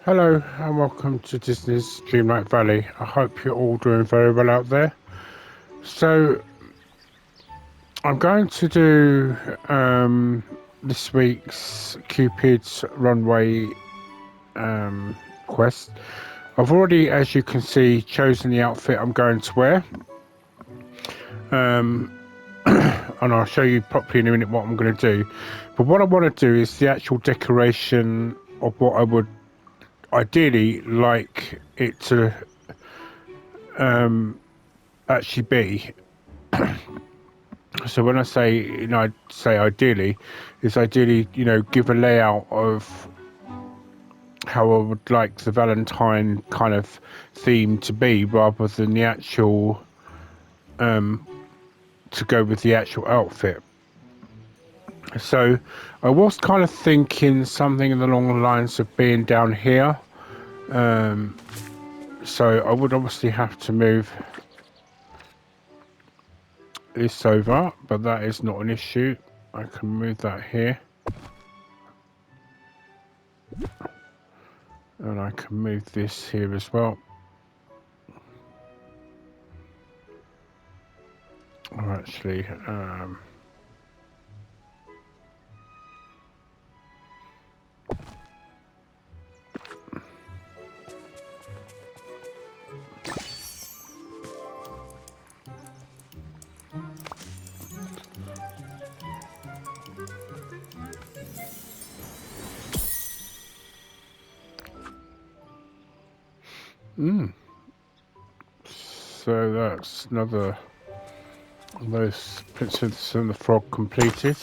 Hello and welcome to Disney's Dreamlight Valley. I hope you're all doing very well out there. So I'm going to do this week's Cupid's Runway quest. I've already, as you can see, chosen the outfit I'm going to wear. And I'll show you properly in a minute what I'm going to do. But what I want to do is the actual decoration of what I would ideally like it to actually be. So when I say, I'd say ideally, is ideally, give a layout of how I would like the Valentine kind of theme to be, rather than the actual, to go with the actual outfit. So I was kind of thinking something along the lines of being down here. So I would obviously have to move this over, but that is not an issue. I can move that here. And I can move this here as well. Or actually, so that's another of those Princess and the Frog completed.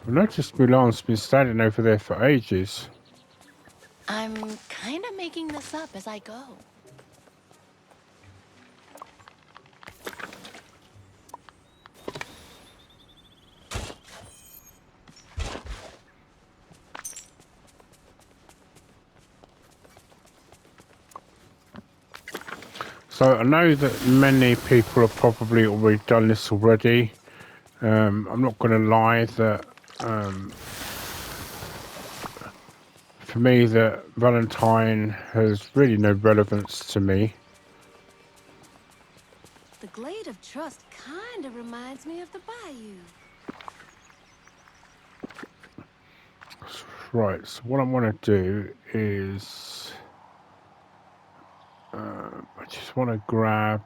I've noticed Mulan's been standing over there for ages. I'm kind of making this up as I go. So I know that many people have probably already done this already. I'm not going to lie that for me that Valentine has really no relevance to me. The Glade of Trust kind of reminds me of the Bayou. Right, so what I want to do is I just want to grab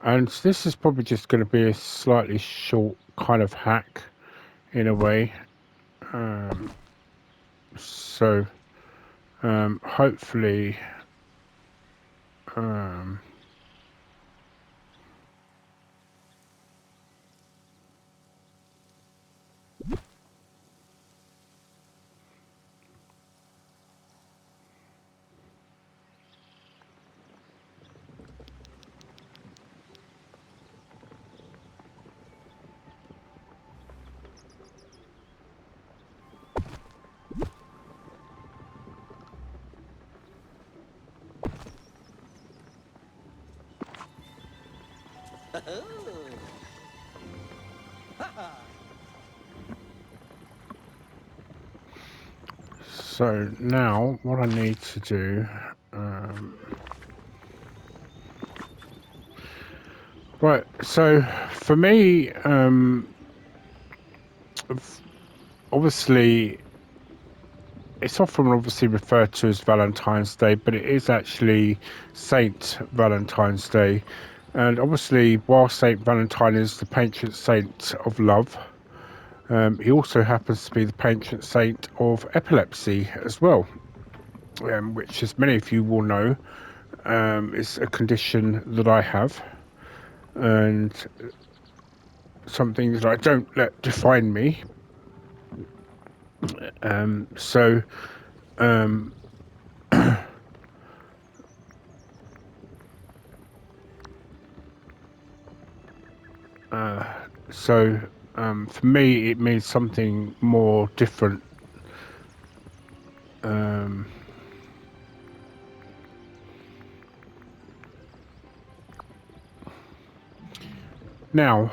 and this is probably just going to be a slightly short kind of hack in a way. So hopefully so now what I need to do right, so for me obviously it's often obviously referred to as Valentine's Day, but it is actually Saint Valentine's Day. And obviously, while Saint Valentine is the patron saint of love, he also happens to be the patron saint of epilepsy as well, which, as many of you will know, is a condition that I have, and something that I don't let define me. So So for me, it means something more different. Now,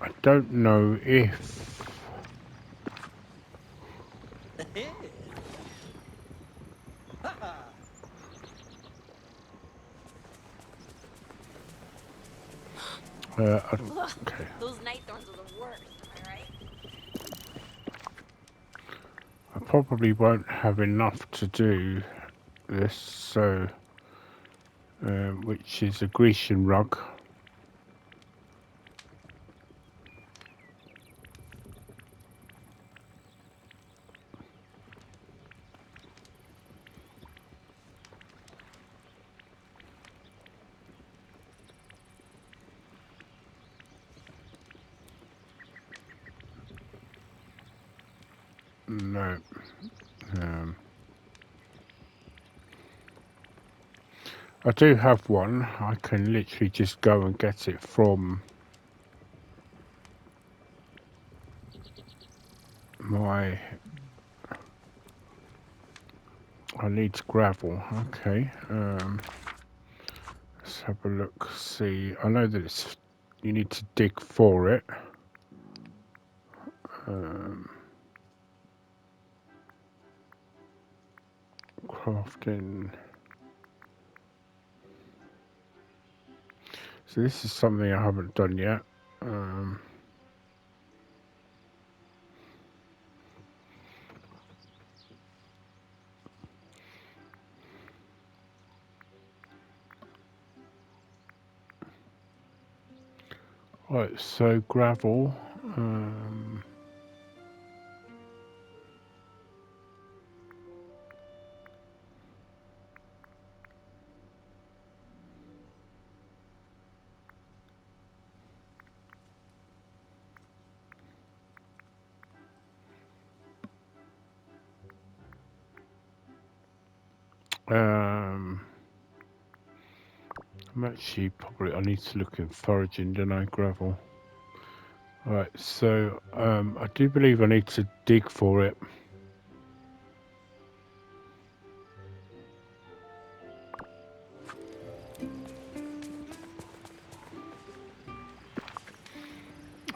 I don't know if okay. Those night thorns are the worst, am I right? I probably won't have enough to do this, so which is a Grecian rug. No. I do have one. I can literally just go and get it from my... I need gravel. Okay. Let's have a look. See, I know that it's... You need to dig for it. Crafting. So this is something I haven't done yet. Right, so gravel. I'm actually probably... I need to look in foraging, don't I? Gravel. Right, so I do believe I need to dig for it.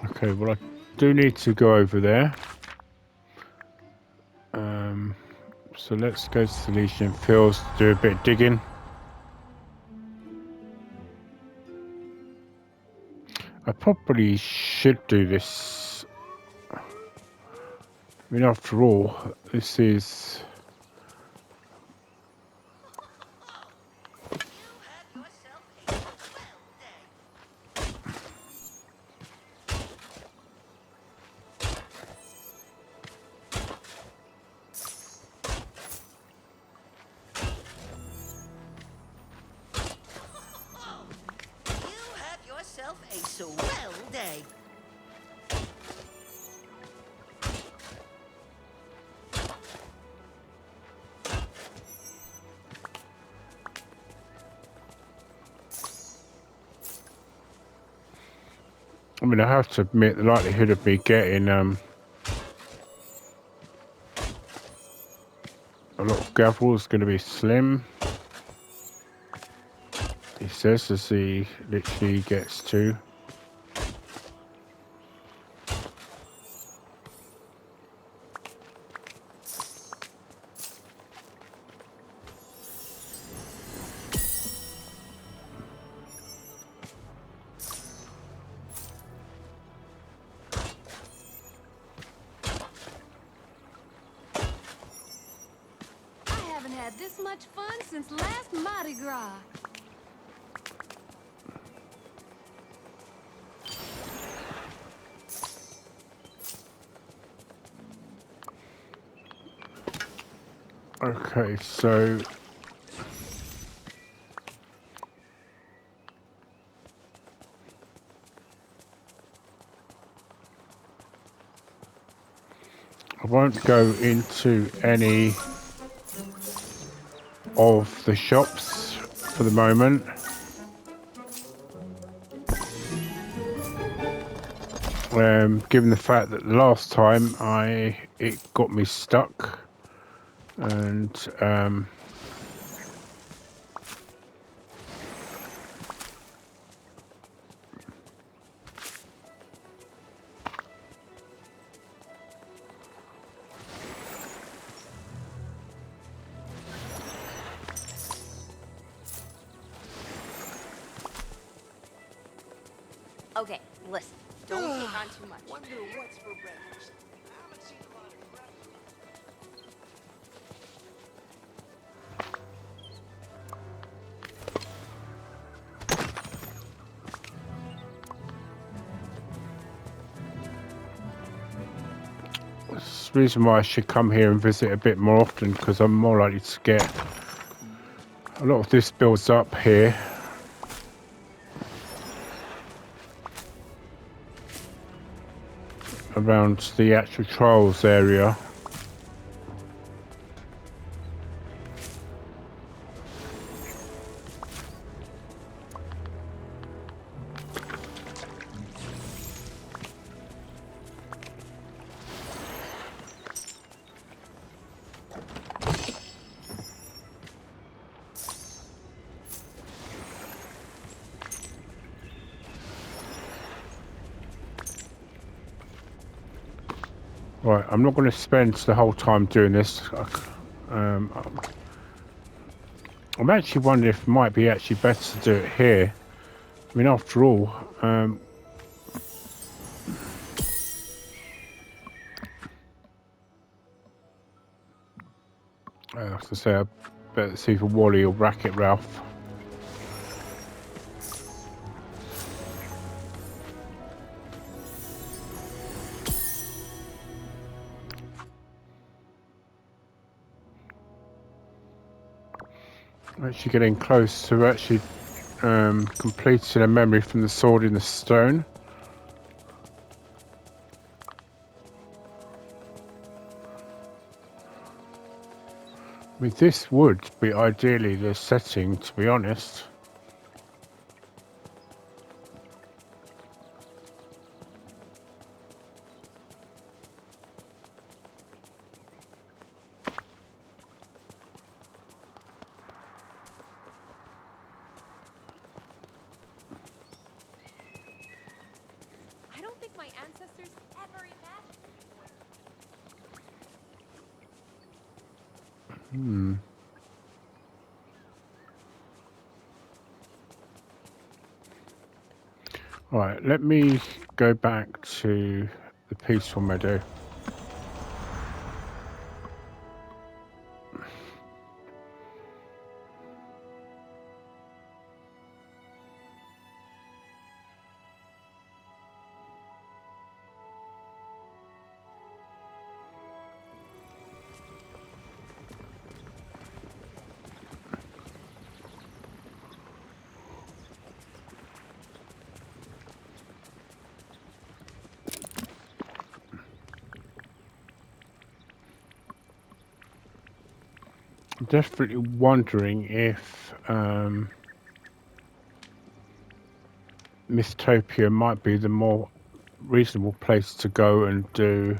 Okay, well I do need to go over there. So let's go to the Elysian Fields to do a bit of digging. I probably should do this. I mean, after all, this is... A swell day. I mean, I have to admit, the likelihood of me getting a lot of gravel is going to be slim. He says as he literally gets to. had this much fun since last Mardi Gras. Okay, so I won't go into any of the shops for the moment. Given the fact that the last time it got me stuck, and Okay, listen. Don't take on too much. Wonder what's for breakfast. I haven't seen a lot of that's the reason why I should come here and visit a bit more often, because I'm more likely to get a lot of this builds up here. Around the actual trials area. Right, I'm not going to spend the whole time doing this. I'm actually wondering if it might be actually better to do it here. I mean, after all, as I say, I better see for Wally or Wreck-It Ralph. Actually getting close to actually completing a memory from the Sword in the Stone. I mean, this would be ideally the setting, to be honest. I don't think my ancestors ever imagined. Right, let me go back to the peaceful meadow. I'm definitely wondering if Mythopia might be the more reasonable place to go and do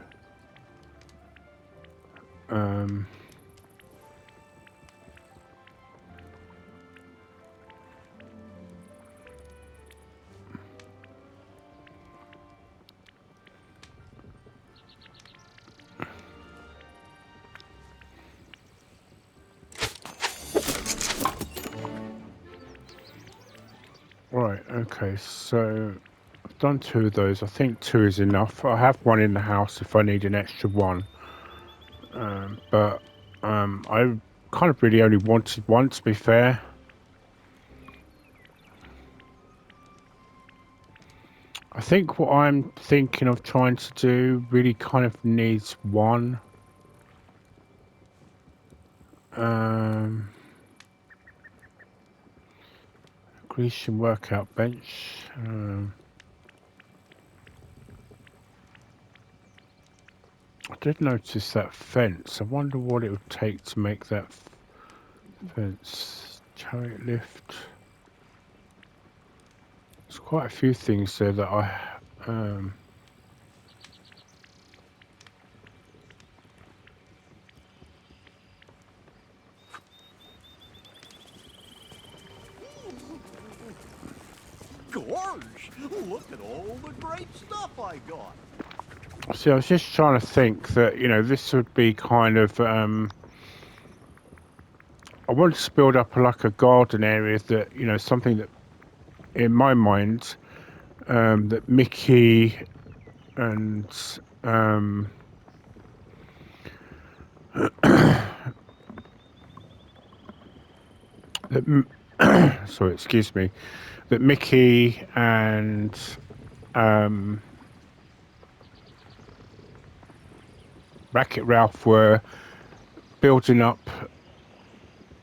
right, okay, so I've done 2 of those. I think 2 is enough. I have one in the house if I need an extra one. I kind of really only wanted one, to be fair. I think what I'm thinking of trying to do really kind of needs one. Grecian workout bench. I did notice that fence. I wonder what it would take to make that fence. Chariot lift. There's quite a few things there that I Gorge, look at all the great stuff I got. see. I was just trying to think that, you know, this would be kind of I wanted to build up like a garden area that, you know, something that in my mind that Mickey and that sorry, excuse me, that Mickey and Wreck-It Ralph were building up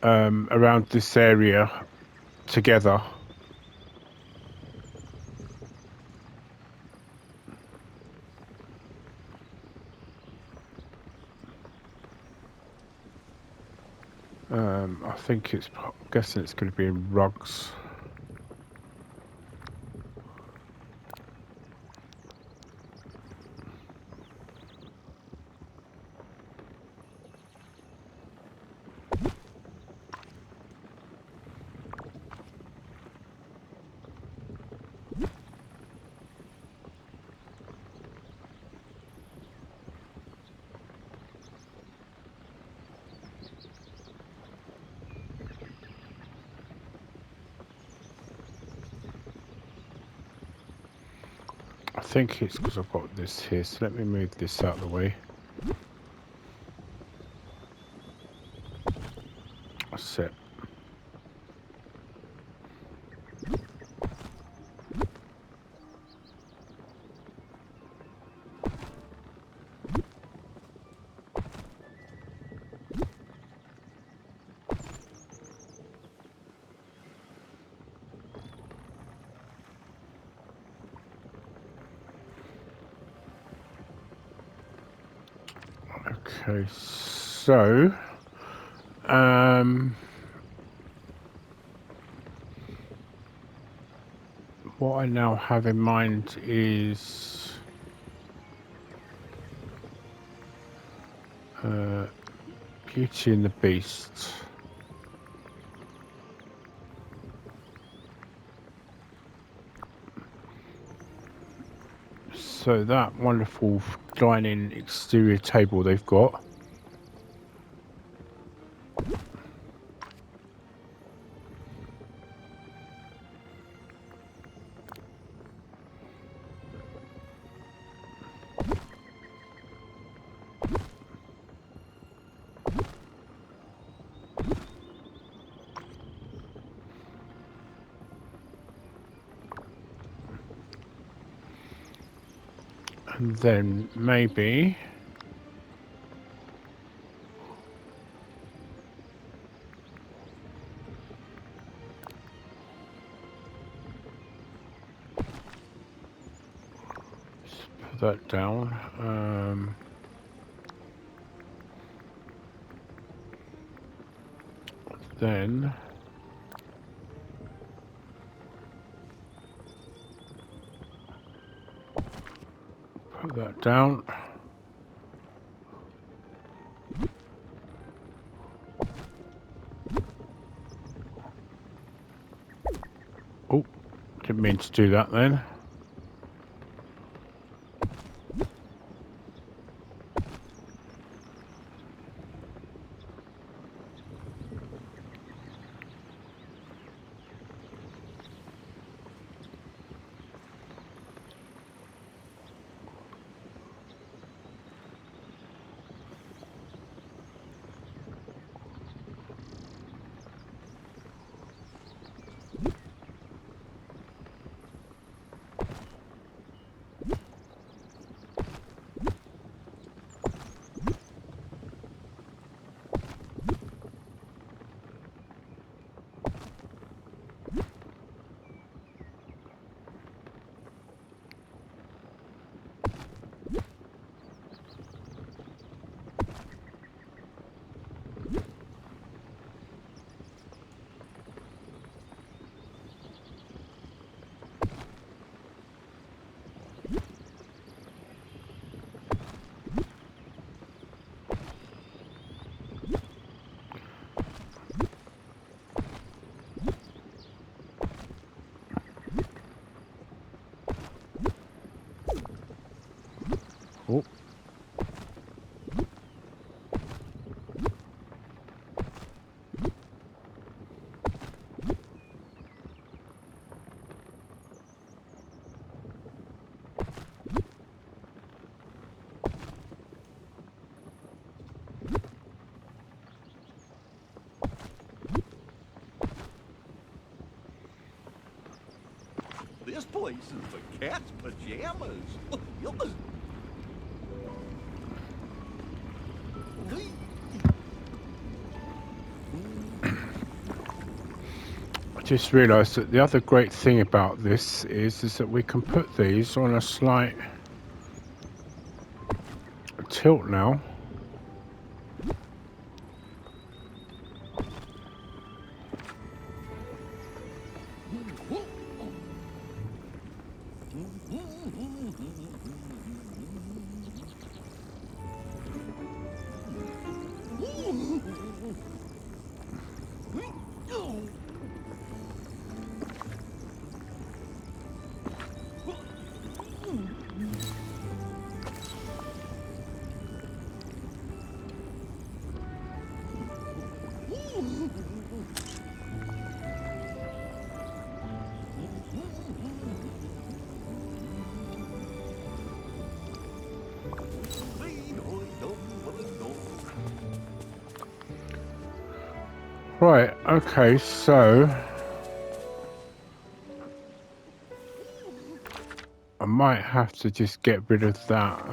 around this area together. I think I'm guessing it's going to be in rugs. I think it's because I've got this here, so let me move this out of the way. That's it. Okay, so what I now have in mind is Beauty and the Beast. So that wonderful dining exterior table they've got. And then maybe put that down. Then put that down. Oh, didn't mean to do that then. place is the cat's pajamas. I just realised that the other great thing about this is that we can put these on a slight tilt now. Right, okay, so I might have to just get rid of that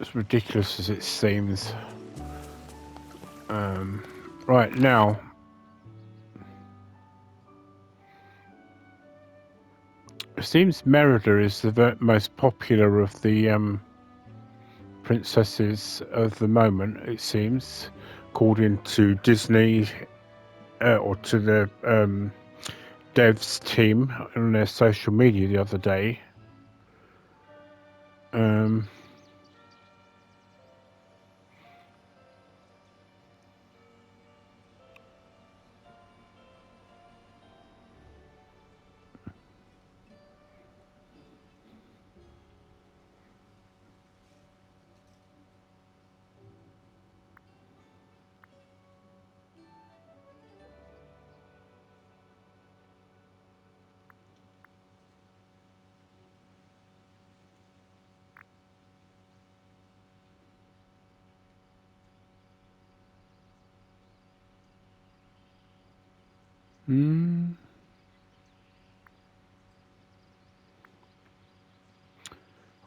as ridiculous as it seems. Right now, it seems Merida is the most popular of the princesses of the moment, it seems, according to Disney or to the devs team on their social media the other day.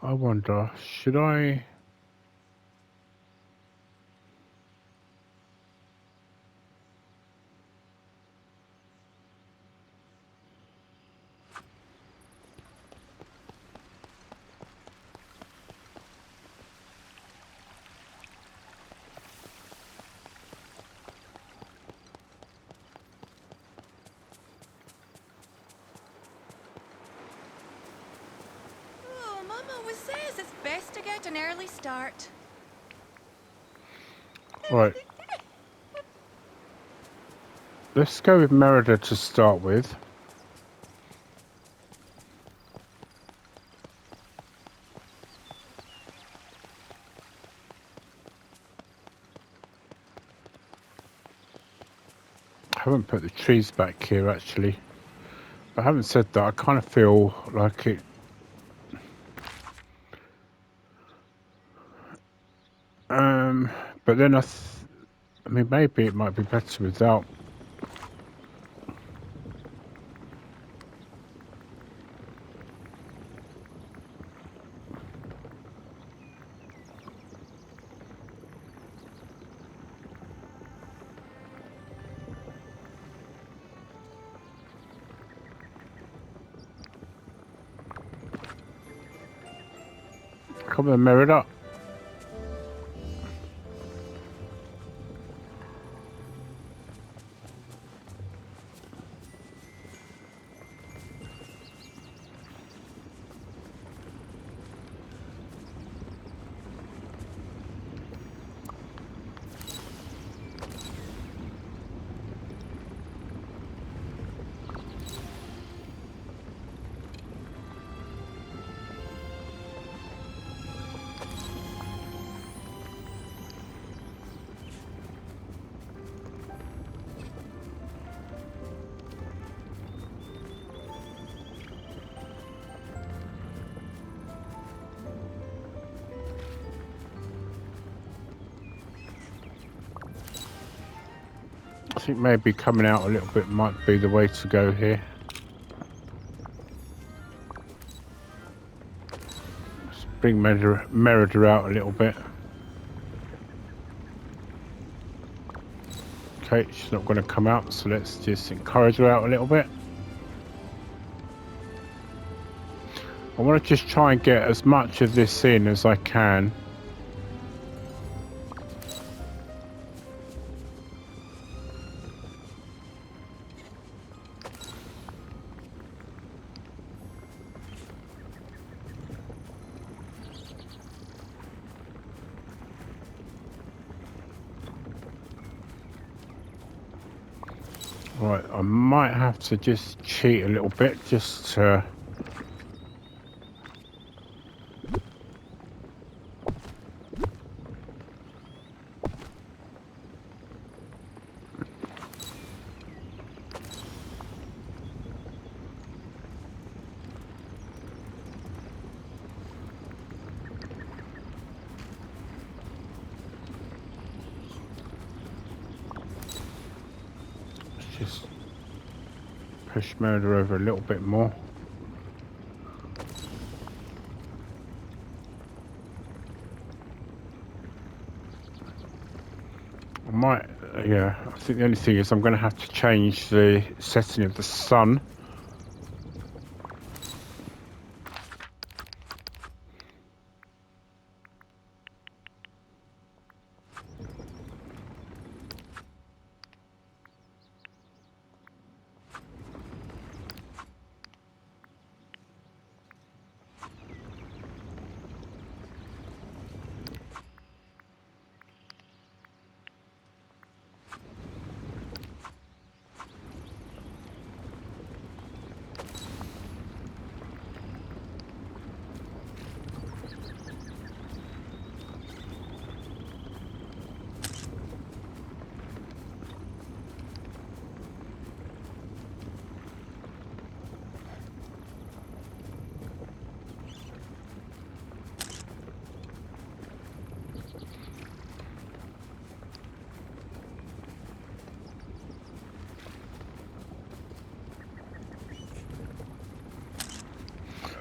I wonder, should I... Oh, Mum always says it's best to get an early start. Right. Let's go with Merida to start with. I haven't put the trees back here actually. I haven't said that. I kind of feel like it. But then I mean, maybe it might be better without. Come on, Merida. think maybe coming out a little bit might be the way to go here. Let's bring Merida out a little bit. Okay, she's not going to come out, so let's just encourage her out a little bit. I want to just try and get as much of this in as I can. Right, I might have to just cheat a little bit just to... just push Murder over a little bit more. I might, yeah, I think the only thing is I'm going to have to change the setting of the sun.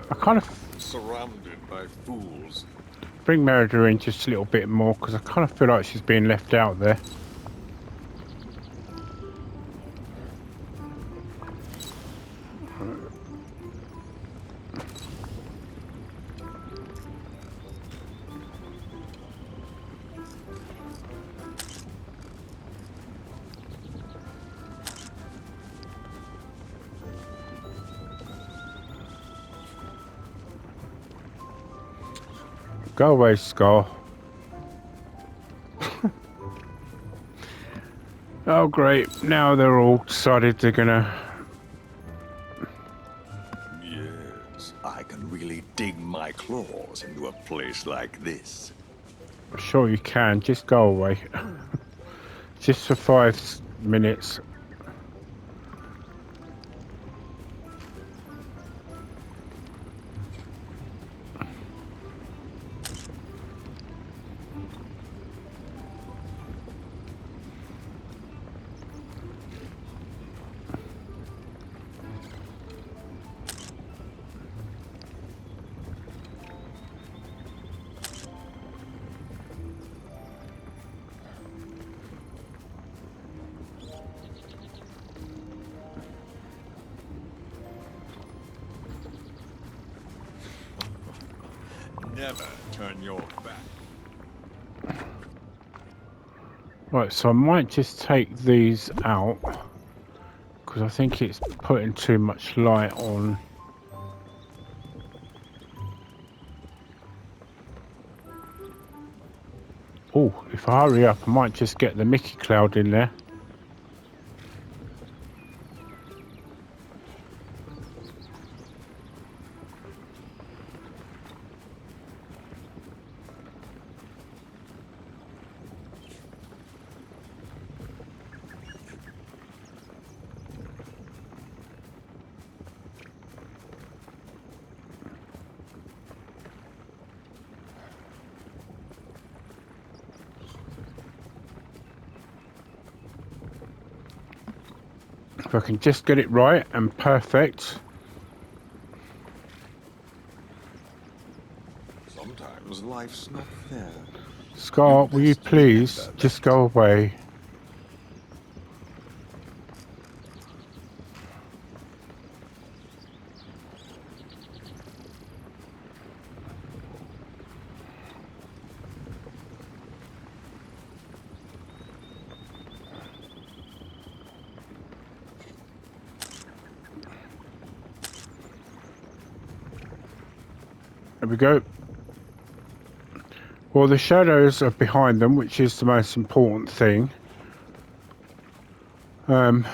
I kind of Surrounded by fools. bring Merida in just a little bit more because I kind of feel like she's being left out there. Go away, Skull. Oh great, now they're all decided they're gonna... Yes, I can really dig my claws into a place like this. Sure you can, just go away. Just for 5 minutes. Never turn your back. Right, so I might just take these out because I think it's putting too much light on. Oh, if I hurry up, I might just get the Mickey cloud in there. If I can just get it right and perfect. Sometimes life's not fair. Scar, You'd will you best please remember just that. go away? There we go. Well, the shadows are behind them, which is the most important thing. I'm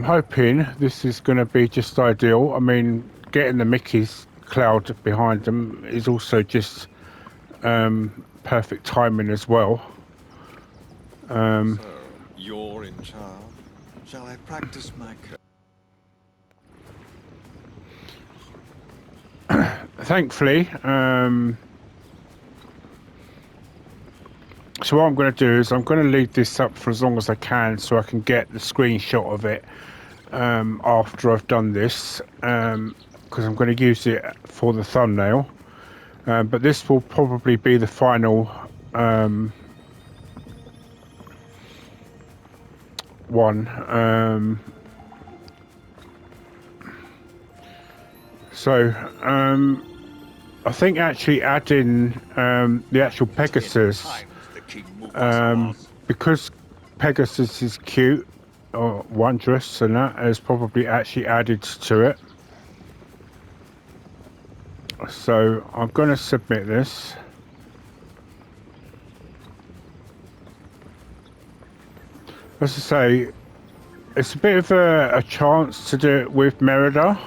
hoping this is going to be just ideal. I mean, getting the Mickey's cloud behind them is also just perfect timing as well. So, you're in charge? Shall I practice my Thankfully, so what I'm going to do is I'm going to leave this up for as long as I can so I can get the screenshot of it after I've done this, because I'm going to use it for the thumbnail. But this will probably be the final one. I think actually adding the actual Pegasus, because Pegasus is cute or wondrous, and that has probably actually added to it. So I'm going to submit this. As I say, it's a bit of a chance to do it with Merida.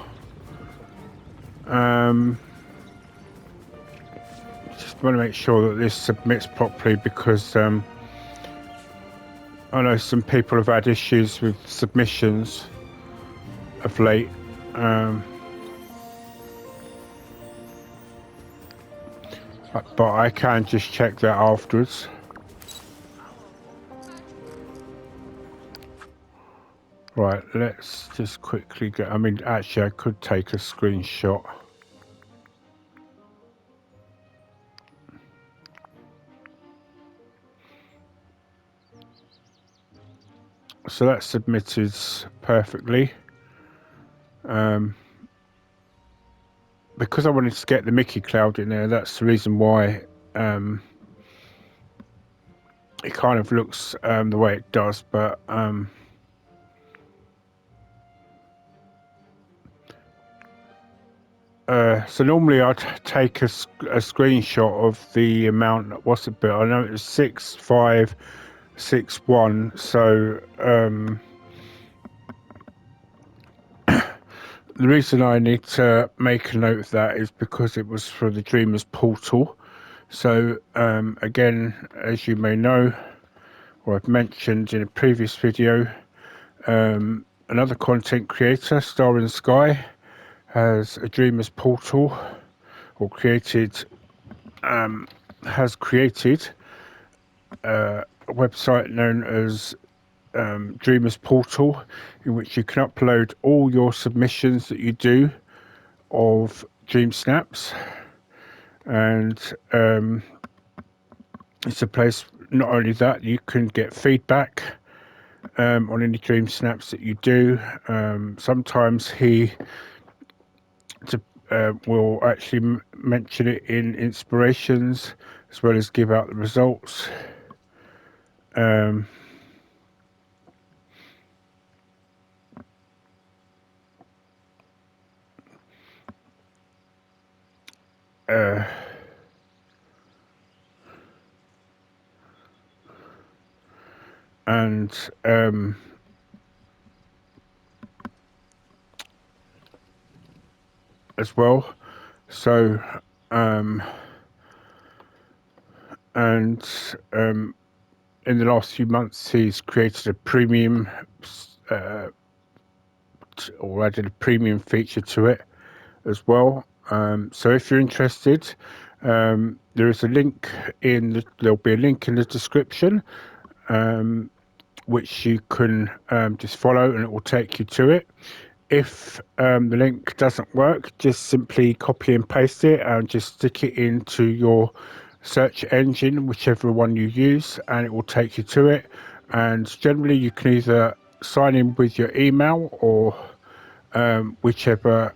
Just want to make sure that this submits properly, because I know some people have had issues with submissions of late. But I can just check that afterwards. Right, let's just quickly go. I mean, actually, I could take a screenshot. So that's submitted perfectly. Because I wanted to get the Mickey cloud in there, that's the reason why it kind of looks the way it does. But so normally I'd take a screenshot of the amount. What's it bit? I know it was 6561. So the reason I need to make a note of that is because it was for the Dreamers portal. So again, as you may know, or I've mentioned in a previous video, another content creator, MrStarinSky, has a Dreamers portal, or has created a website known as Dreamers Portal, in which you can upload all your submissions that you do of dream snaps, and it's a place. Not only that, you can get feedback on any dream snaps that you do. Sometimes he will actually mention it in inspirations, as well as give out the results. And as well, so in the last few months he's created a premium or added a premium feature to it as well. So if you're interested, there is a link there'll be a link in the description, which you can just follow and it will take you to it. If the link doesn't work, just simply copy and paste it and just stick it into your search engine, whichever one you use, and it will take you to it. And generally you can either sign in with your email or whichever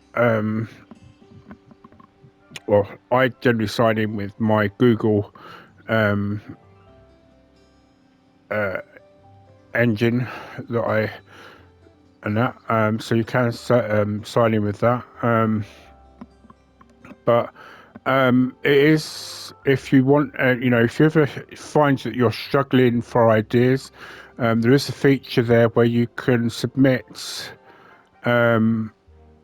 well, I generally sign in with my Google engine that I and that so you can sign in with that, but it is, if you want, you know, if you ever find that you're struggling for ideas, there is a feature there where you can submit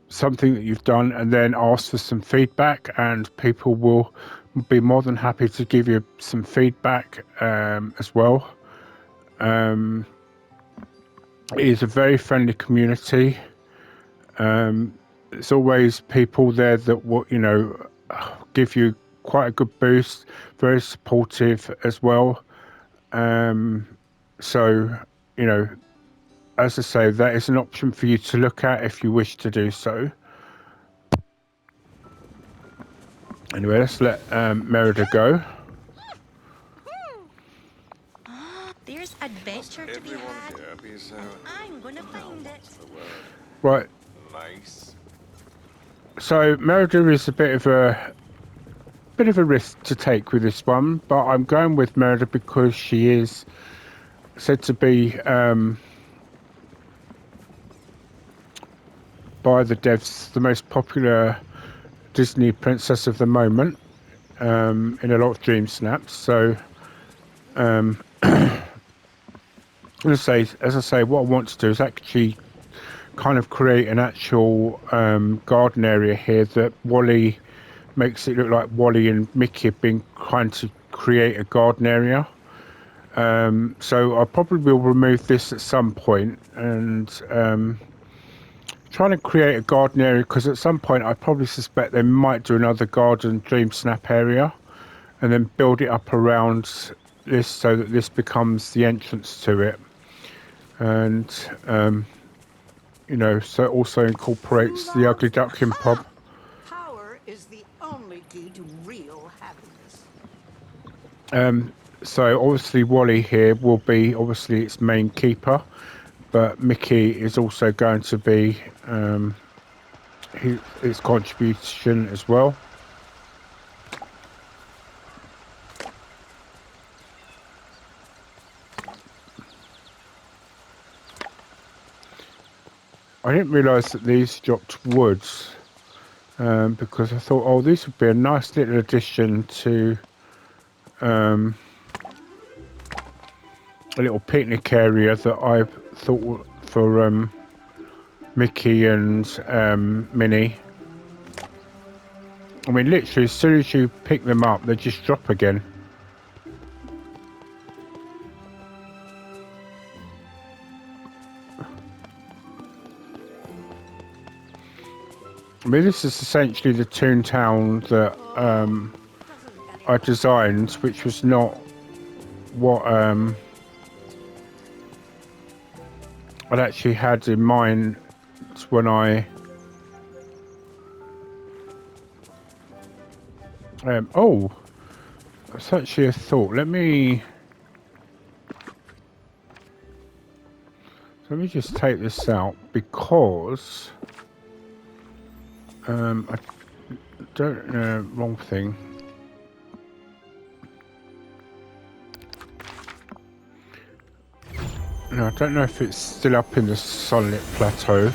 something that you've done and then ask for some feedback, and people will be more than happy to give you some feedback as well. It is a very friendly community. There's always people there that will, you know, give you quite a good boost, very supportive as well. So, you know, as I say, that is an option for you to look at if you wish to do so. Anyway, let's let Merida go. There's adventure to be Everyone had. here be so I'm gonna find it. Right. nice? So Merida is a bit of a risk to take with this one, but I'm going with Merida because she is said to be by the devs the most popular Disney princess of the moment in a lot of Dreamsnaps. So as I say, what I want to do is actually kind of create an actual garden area here that Wally makes it look like Wally and Mickey have been trying to create a garden area. So I probably will remove this at some point and trying to create a garden area, because at some point I probably suspect they might do another garden Dreamsnap area and then build it up around this so that this becomes the entrance to it. And you know, so it also incorporates the Ugly Duckling pub. Power is the only key to real happiness. So obviously Wally here will be obviously its main keeper, but Mickey is also going to be its contribution as well. I didn't realise that these dropped woods because I thought, oh, these would be a nice little addition to a little picnic area that I thought for Mickey and Minnie. I mean, literally, as soon as you pick them up, they just drop again. I mean, this is essentially the Toontown that I designed, which was not what I'd actually had in mind when I oh, that's actually a thought. Let me just take this out, because I don't know, wrong thing. No, I don't know if it's still up in the sunlit plateau.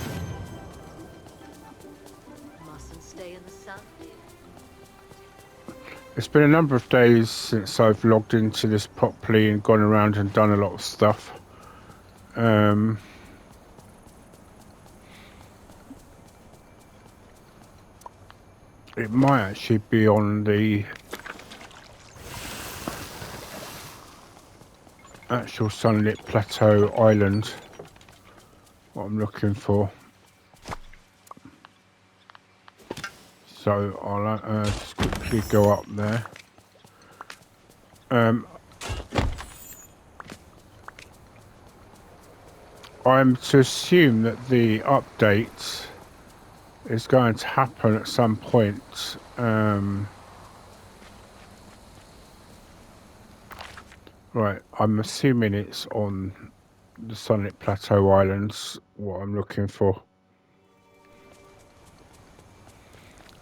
Mustn't stay in the sun. It's been a number of days since I've logged into this properly and gone around and done a lot of stuff. It might actually be on the actual sunlit plateau island, what I'm looking for. So I'll just quickly go up there. I'm to assume that the update is going to happen at some point. Right, I'm assuming it's on the Sonic Plateau Islands, what I'm looking for.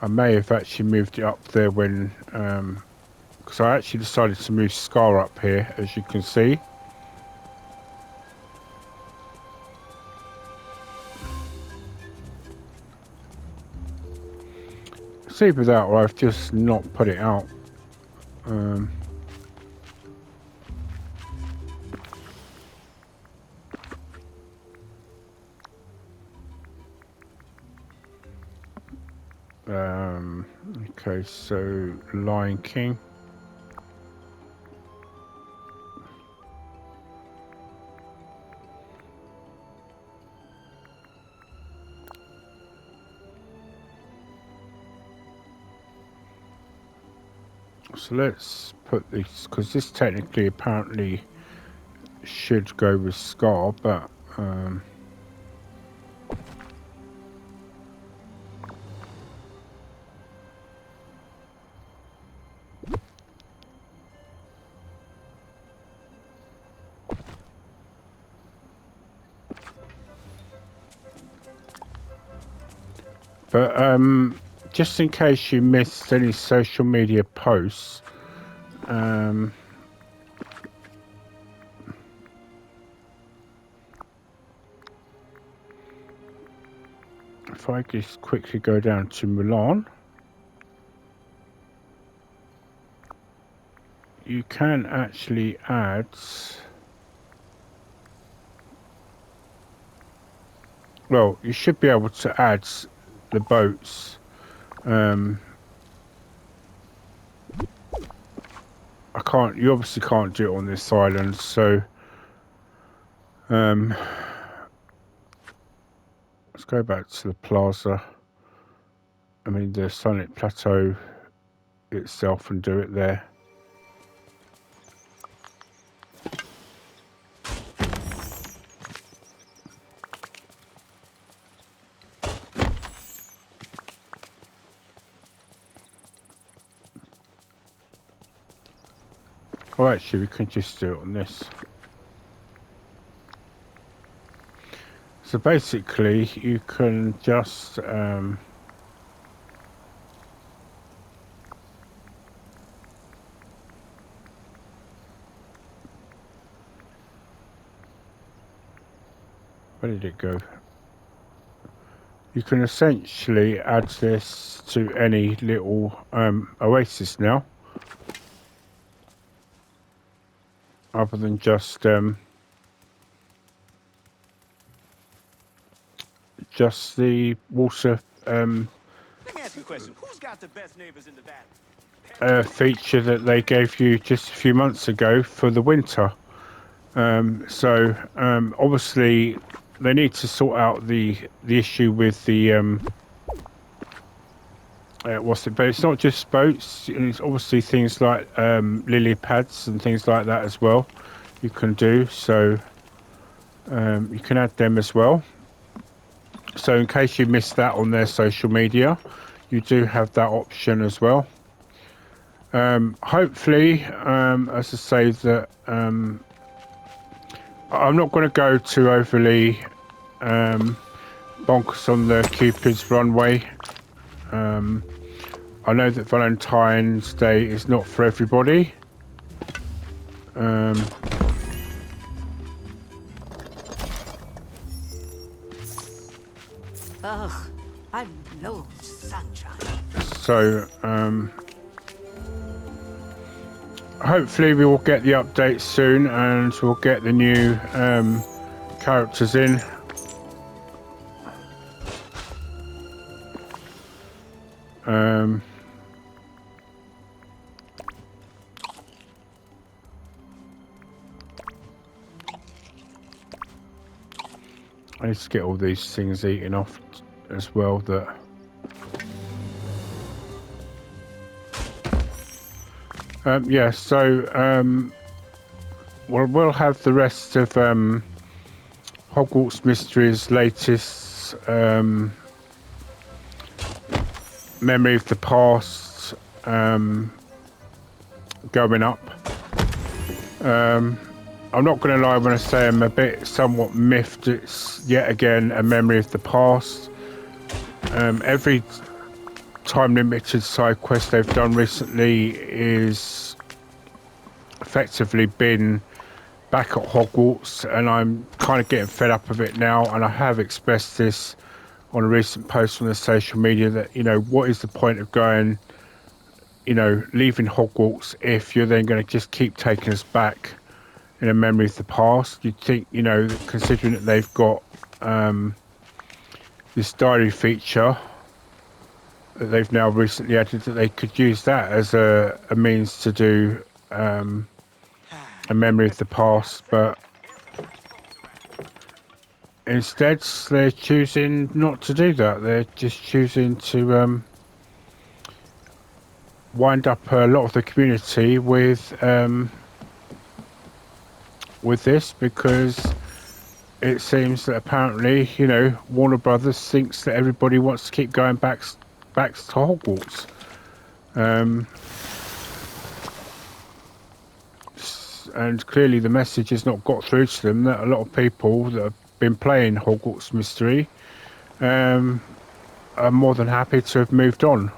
I may have actually moved it up there when, because I actually decided to move Scar up here, as you can see. It's either that or I've just not put it out. Okay, so Lion King. So let's put this, because this technically apparently should go with Scar, but just in case you missed any social media posts, if I just quickly go down to Milan, you can actually add, well, you should be able to add the boats. You obviously can't do it on this island, so let's go back to the plaza. I mean the Sonic Plateau itself, and do it there. Oh, actually, we can just do it on this. So basically, you can just where did it go? You can essentially add this to any little oasis now, other than just the water Let me ask you a question. Who's got the best neighbors in the valley? feature that they gave you just a few months ago for the winter. Obviously they need to sort out the issue with the but it's not just boats, it's obviously things like lily pads and things like that as well you can do, so you can add them as well. So in case you missed that on their social media, you do have that option as well. Hopefully, as I say, that I'm not going to go too overly bonkers on the Cupid's Runway. I know that Valentine's Day is not for everybody. Ugh, I loathe sunshine. So, hopefully we will get the update soon, and we'll get the new characters in. I need to get all these things eaten off as well. That yeah, so we'll have the rest of Hogwarts Mysteries' latest memory of the past going up. I'm not going to lie when I say I'm a bit somewhat miffed. It's yet again a memory of the past. Every time limited side quest they've done recently is effectively been back at Hogwarts, and I'm kind of getting fed up of it now, and I have expressed this on a recent post on the social media that, you know, what is the point of going, you know, leaving Hogwarts if you're then going to just keep taking us back in a memory of the past? You'd think, you know, considering that they've got this diary feature that they've now recently added, that they could use that as a means to do a memory of the past, but instead they're choosing not to do that. They're just choosing to wind up a lot of the community with this, because it seems that apparently, you know, Warner Brothers thinks that everybody wants to keep going back to Hogwarts. And clearly the message has not got through to them that a lot of people that have been playing Hogwarts Mystery are more than happy to have moved on.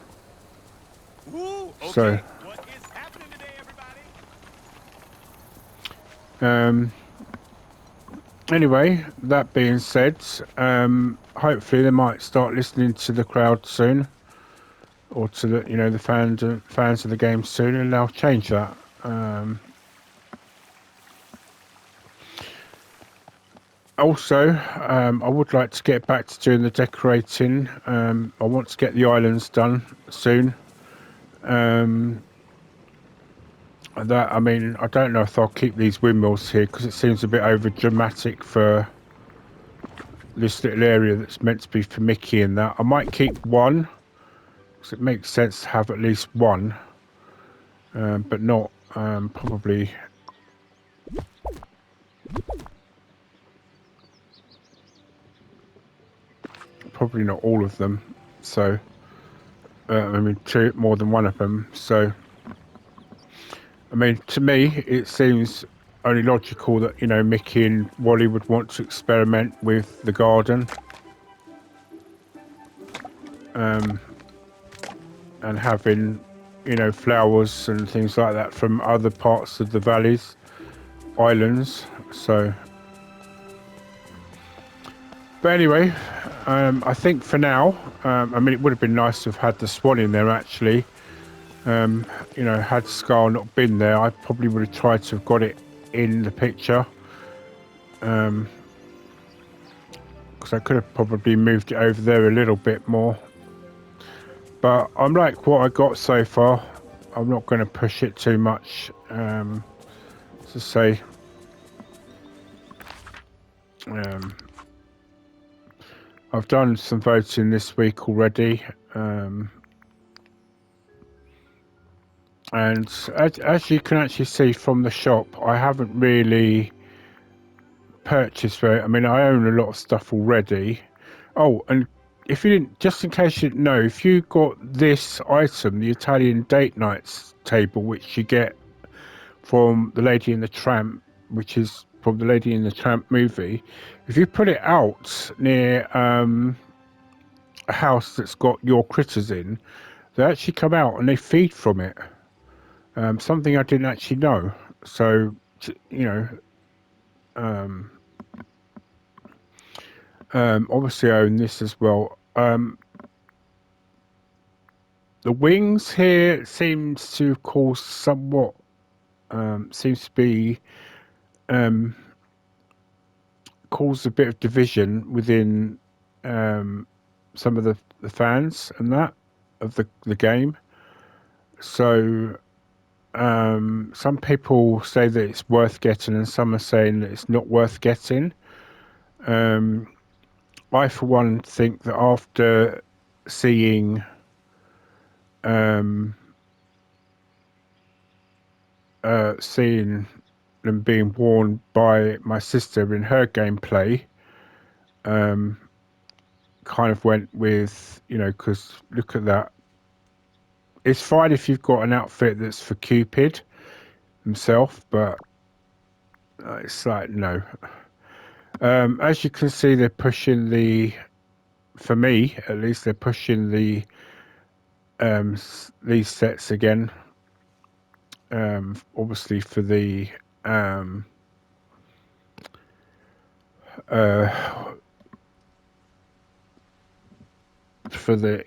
Ooh, okay. So, What is happening today, everybody? anyway, that being said, hopefully they might start listening to the crowd soon, or to the, you know, the fans of the game soon, and they'll change that. Also, I would like to get back to doing the decorating. I want to get the islands done soon. That, I mean, I don't know if I'll keep these windmills here, because it seems a bit over dramatic for this little area that's meant to be for Mickey and that. I might keep one, because it makes sense to have at least one, but not probably not all of them. So I mean, more than one of them. So I mean, to me it seems only logical that, you know, Mickey and Wally would want to experiment with the garden, and having, you know, flowers and things like that from other parts of the valleys, islands. So, but anyway, I think for now, I mean, it would have been nice to have had the swan in there actually. You know, had Scar not been there, I probably would have tried to have got it in the picture, because I could have probably moved it over there a little bit more. But I'm like what I got so far. I'm not going to push it too much. To say, I've done some voting this week already, and as you can actually see from the shop, I haven't really purchased very. I mean, I own a lot of stuff already. Oh, and if you didn't, just in case you didn't know, if you got this item, the Italian date nights table, which you get from the Lady and the Tramp, which is from the Lady and the Tramp movie, if you put it out near a house that's got your critters in, they actually come out and they feed from it. Something I didn't actually know. So, you know, obviously I own this as well. The wings here seems to cause somewhat, seems to be cause a bit of division within some of the fans and that of the game. So some people say that it's worth getting, and some are saying that it's not worth getting. I, for one, think that after seeing seeing them being worn by my sister in her gameplay, kind of went with, you know, because look at that. It's fine if you've got an outfit that's for Cupid himself, but it's like, no. As you can see, they're pushing the, for me at least, they're pushing the these sets again. Obviously for the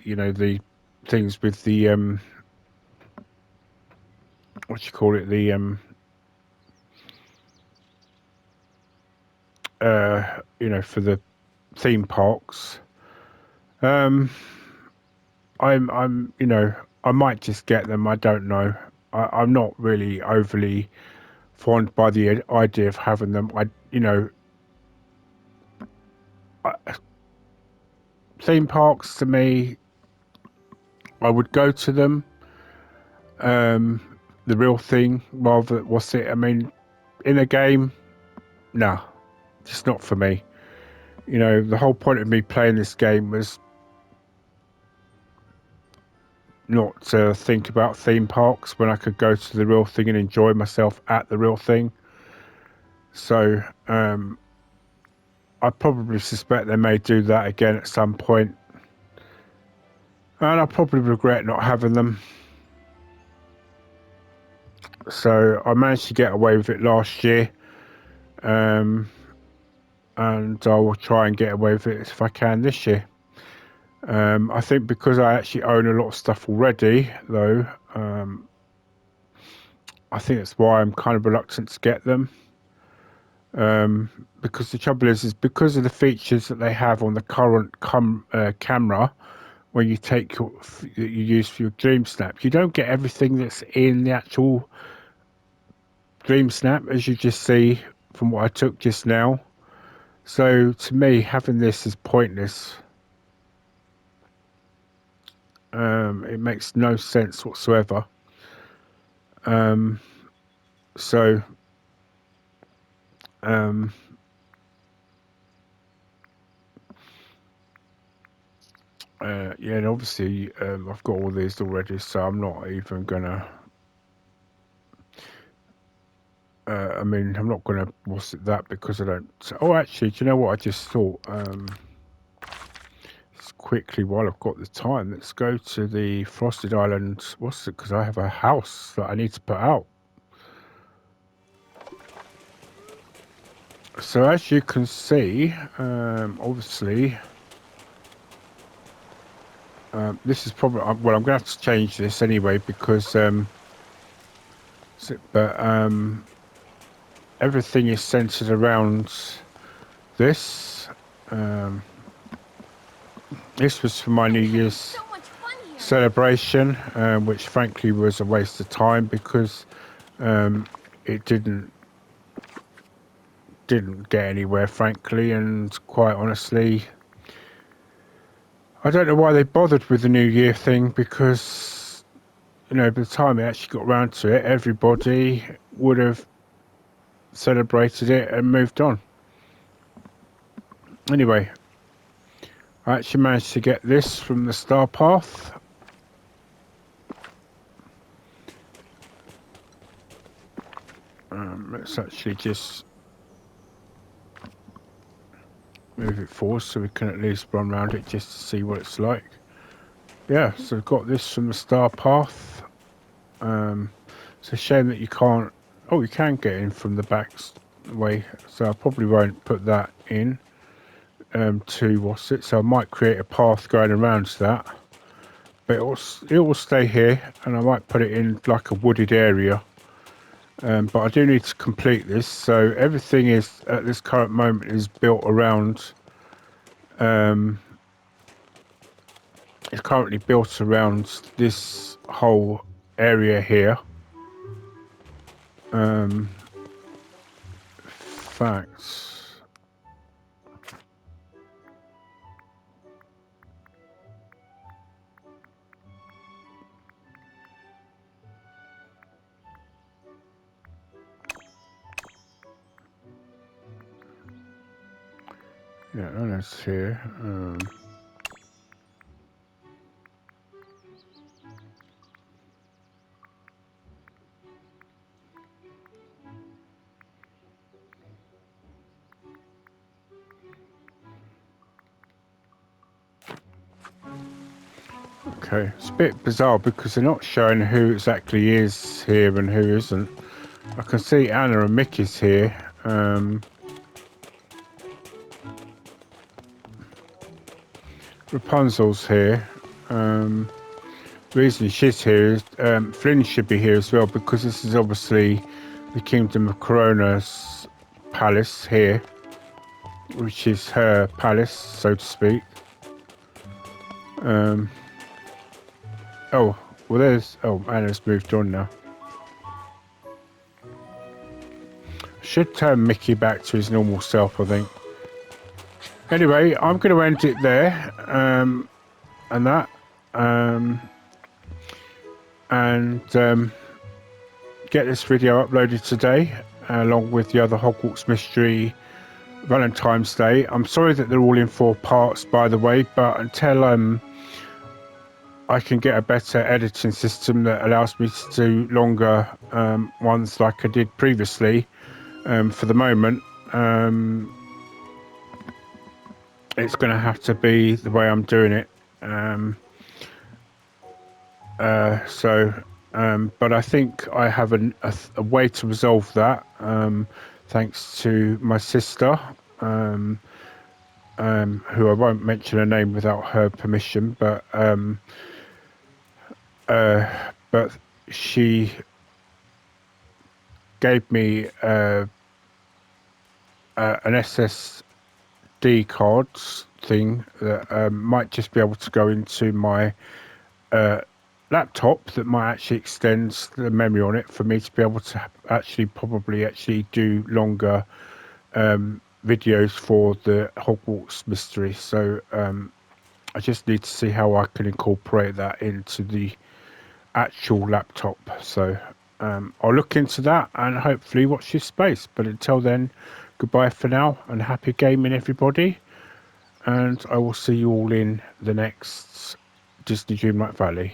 you know, the things with the what you call it, the you know, for the theme parks. I'm you know, I might just get them, I don't know. I'm not really overly fond by the idea of having them. You know, theme parks to me, I would go to them, the real thing, rather, what's it, I mean, in a game, nah, just not for me. You know, the whole point of me playing this game was not to think about theme parks when I could go to the real thing and enjoy myself at the real thing. So, I probably suspect they may do that again at some point. And I'll probably regret not having them. So I managed to get away with it last year. And I will try and get away with it if I can this year. I think because I actually own a lot of stuff already, though, I think that's why I'm kind of reluctant to get them. Because the trouble is because of the features that they have on the current camera, when you take that you use for your Dreamsnap, you don't get everything that's in the actual Dreamsnap, as you just see from what I took just now. So to me, having this is pointless. It makes no sense whatsoever. So yeah, and obviously I've got all these already, so I'm not even gonna. I mean, I'm not gonna what's it that because I don't. Oh, actually, do you know what I just thought? Just quickly, while I've got the time, let's go to the Frosted Island. What's it? Because I have a house that I need to put out. So as you can see, obviously. This is probably well. I'm going to have to change this anyway because everything is centered around this. This was for my New Year's So much fun here. celebration, which frankly was a waste of time because it didn't get anywhere, frankly, and quite honestly, I don't know why they bothered with the New Year thing because, you know, by the time they actually got around to it, everybody would have celebrated it and moved on. Anyway, I actually managed to get this from the Star Path. Let's actually just move it forward so we can at least run around it just to see what it's like. Yeah, so I've got this from the Star Path. It's a shame that you can't. Oh, you can get in from the back way, so I probably won't put that in. To what's it? So I might create a path going around that, but it will stay here, and I might put it in like a wooded area. But I do need to complete this, so everything is at this current moment is built around. It's currently built around this whole area here. Facts. Yeah, Anna's here. Okay, it's a bit bizarre because they're not showing who exactly is here and who isn't. I can see Anna and Mickey's here. Rapunzel's here. Reason she's here is Flynn should be here as well because this is obviously the Kingdom of Corona's palace here, which is her palace, so to speak. Oh, well there's... Oh, Anna's moved on now. Should turn Mickey back to his normal self, I think. Anyway, I'm going to end it there. And that. Get this video uploaded today, along with the other Hogwarts Mystery Valentine's Day. I'm sorry that they're all in 4 parts, by the way, but until I can get a better editing system that allows me to do longer ones like I did previously, for the moment, it's going to have to be the way I'm doing it. But I think I have a way to resolve that, thanks to my sister, who I won't mention her name without her permission, but she gave me an SSD cards thing that might just be able to go into my laptop, that might actually extend the memory on it for me to be able to probably do longer videos for the Hogwarts mystery. So I just need to see how I can incorporate that into the actual laptop. So I'll look into that and hopefully watch this space. But until then, goodbye for now and happy gaming, everybody. And I will see you all in the next Disney Dreamlight Valley.